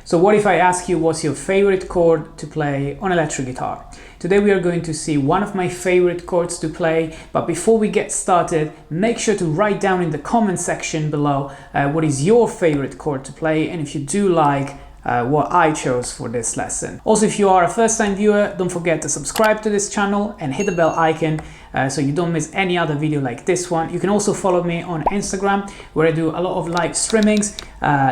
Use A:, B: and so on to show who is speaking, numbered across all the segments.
A: So what if I ask you what's your favorite chord to play on electric guitar? Today we are going to see one of my favorite chords to play, but before we get started, make sure to write down in the comment section below what is your favorite chord to play, and if you do like what I chose for this lesson. Also, if you are a first-time viewer, don't forget to subscribe to this channel and hit the bell icon so you don't miss any other video like this one. You can also follow me on Instagram, where I do a lot of live streamings,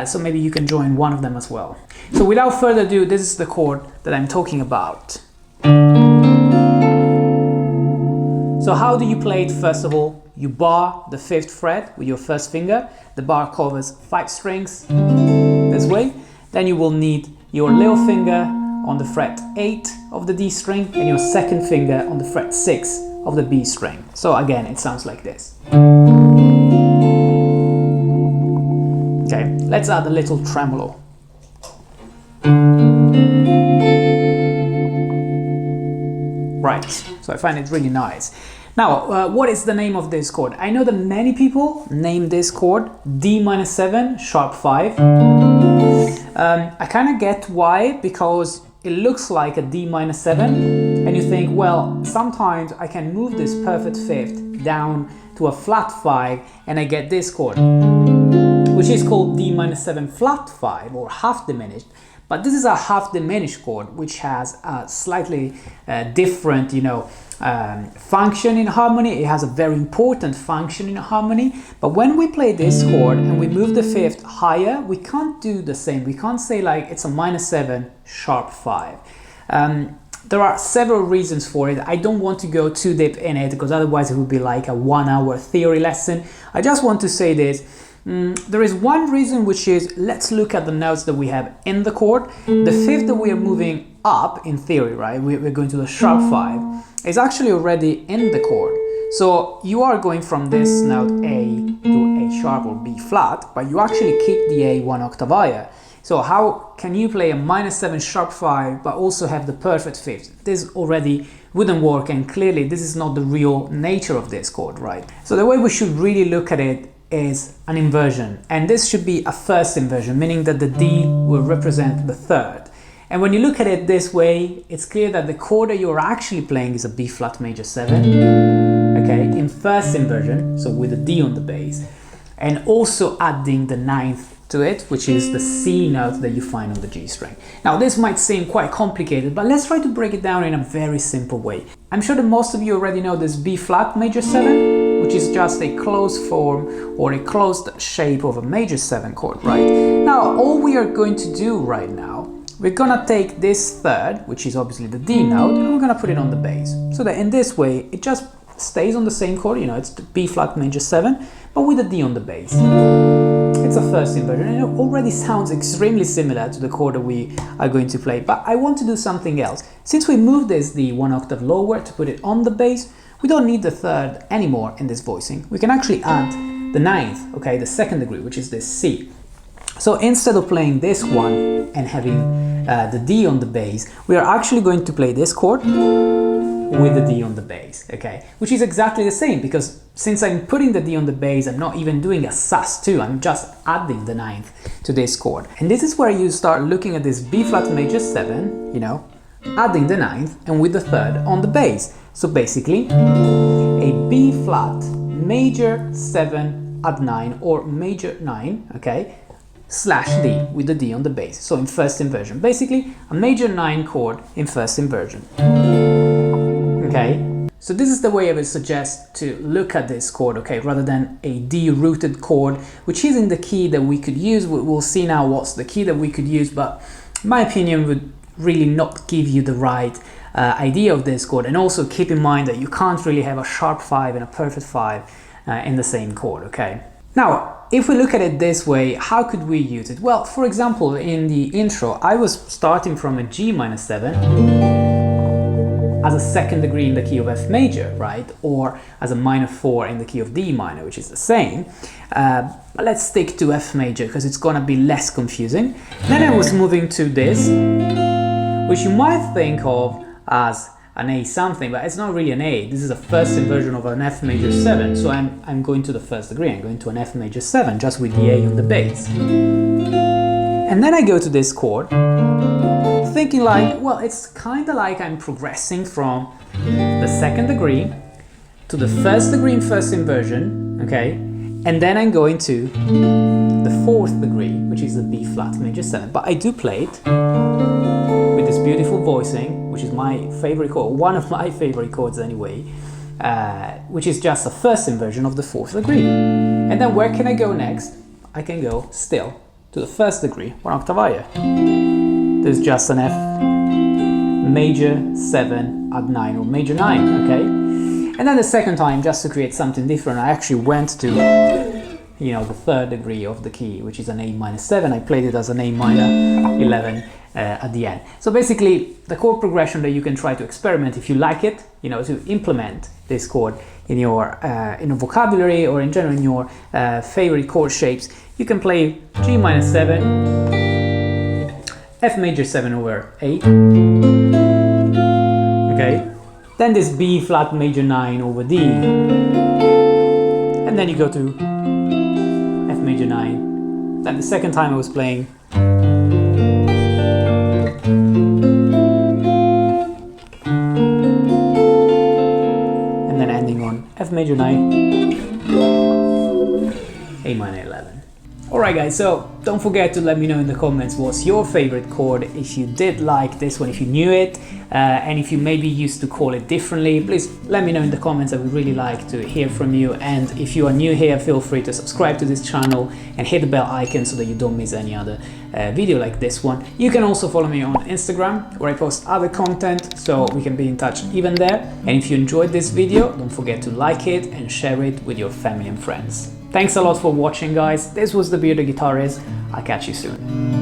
A: so maybe you can join one of them as well. So without further ado, this is the chord that I'm talking about. So how do you play it? First of all, you bar the 5th fret with your first finger. The bar covers 5 strings this way. Then you will need your little finger on the fret 8 of the D string and your second finger on the fret 6 of the B string. So again, it sounds like this. Okay, let's add a little tremolo. Right, so I find it really nice. Now, what is the name of this chord? I know that many people name this chord D-7 sharp 5. I kind of get why, because it looks like a D-7 and you think, well, sometimes I can move this perfect 5th down to a flat 5 and I get this chord, which is called D-7 flat 5 or half diminished. But this is a half diminished chord, which has a slightly different, function in harmony. It has a very important function in harmony. But when we play this chord and we move the 5th higher, we can't do the same. We can't say like it's a -7 sharp 5. There are several reasons for it. I don't want to go too deep in it because otherwise it would be like a 1-hour theory lesson. I just want to say this. There is one reason, which is, let's look at the notes that we have in the chord. The 5th that we are moving up, in theory, right, we're going to the sharp 5, is actually already in the chord. So you are going from this note A to A sharp or B flat, but you actually keep the A 1 octave higher. So how can you play a -7 sharp 5 but also have the perfect 5th? This already wouldn't work, and clearly this is not the real nature of this chord, right? So the way we should really look at it is an inversion, and this should be a first inversion, meaning that the D will represent the 3rd. And when you look at it this way, it's clear that the chord that you're actually playing is a B flat major 7, okay, in first inversion, so with a D on the bass, and also adding the 9th to it, which is the C note that you find on the G string. Now this might seem quite complicated, but let's try to break it down in a very simple way. I'm sure that most of you already know this B flat major 7, which is just a closed form or a closed shape of a major 7 chord, right? Now all we are going to do right now, we're gonna take this 3rd, which is obviously the D note, and we're gonna put it on the bass, so that in this way it just stays on the same chord. It's the B flat major 7, but with a D on the bass. It's a first inversion, and it already sounds extremely similar to the chord that we are going to play, but I want to do something else. Since we moved this D 1 octave lower to put it on the bass, we don't need the 3rd anymore in this voicing. We can actually add the 9th, okay, the 2nd degree, which is this C. So instead of playing this one and having the D on the bass, we are actually going to play this chord with the D on the bass, okay, which is exactly the same, because since I'm putting the D on the bass, I'm not even doing a sus2, I'm just adding the 9th to this chord. And this is where you start looking at this B flat major 7, adding the 9th and with the 3rd on the bass. So basically, a B flat major 7 add 9, or major 9, okay, slash D with the D on the bass. So in first inversion, basically a major 9 chord in first inversion. Okay, so this is the way I would suggest to look at this chord, okay, rather than a D rooted chord, which is in the key that we could use. We'll see now what's the key that we could use, but in my opinion would really not give you the right idea of this chord. And also keep in mind that you can't really have a sharp 5 and a perfect 5 in the same chord, okay? Now, if we look at it this way, how could we use it? Well, for example, in the intro, I was starting from a G-7 as a 2nd degree in the key of F major, right? Or as a -4 in the key of D minor, which is the same. But let's stick to F major because it's gonna be less confusing. Then I was moving to this, which you might think of as an A something, but it's not really an A. This is a first inversion of an F major 7, so I'm going to the first degree. I'm going to an F major 7 just with the A on the bass. And then I go to this chord, thinking like, well, it's kind of like I'm progressing from the second degree to the first degree in first inversion, okay? And then I'm going to the fourth degree, which is the B flat major 7. But I do play it with this beautiful voicing, which is my favorite chord, one of my favorite chords anyway, which is just a first inversion of the fourth degree. And then where can I go next? I can go still to the first degree, 1 octave higher. There's just an F major 7 add 9 or major 9, okay? And then the second time, just to create something different, I actually went to, you know, the third degree of the key, which is an A minor 7. I played it as an A minor 11 at the end. So basically, the chord progression that you can try to experiment if you like it, you know, to implement this chord in your vocabulary or in general in your favorite chord shapes, you can play G minor 7, F major 7 over A, okay? Then this B flat major 9 over D, and then you go to F major 9. Then the second time I was playing and then ending on F major 9, A minor 11. Alright guys, so don't forget to let me know in the comments what's your favorite chord, if you did like this one, if you knew it, and if you maybe used to call it differently, please let me know in the comments. I would really like to hear from you. And if you are new here, feel free to subscribe to this channel and hit the bell icon so that you don't miss any other video like this one. You can also follow me on Instagram, where I post other content, so we can be in touch even there. And if you enjoyed this video, don't forget to like it and share it with your family and friends. Thanks a lot for watching, guys. This was The Bearded Guitarist. I'll catch you soon.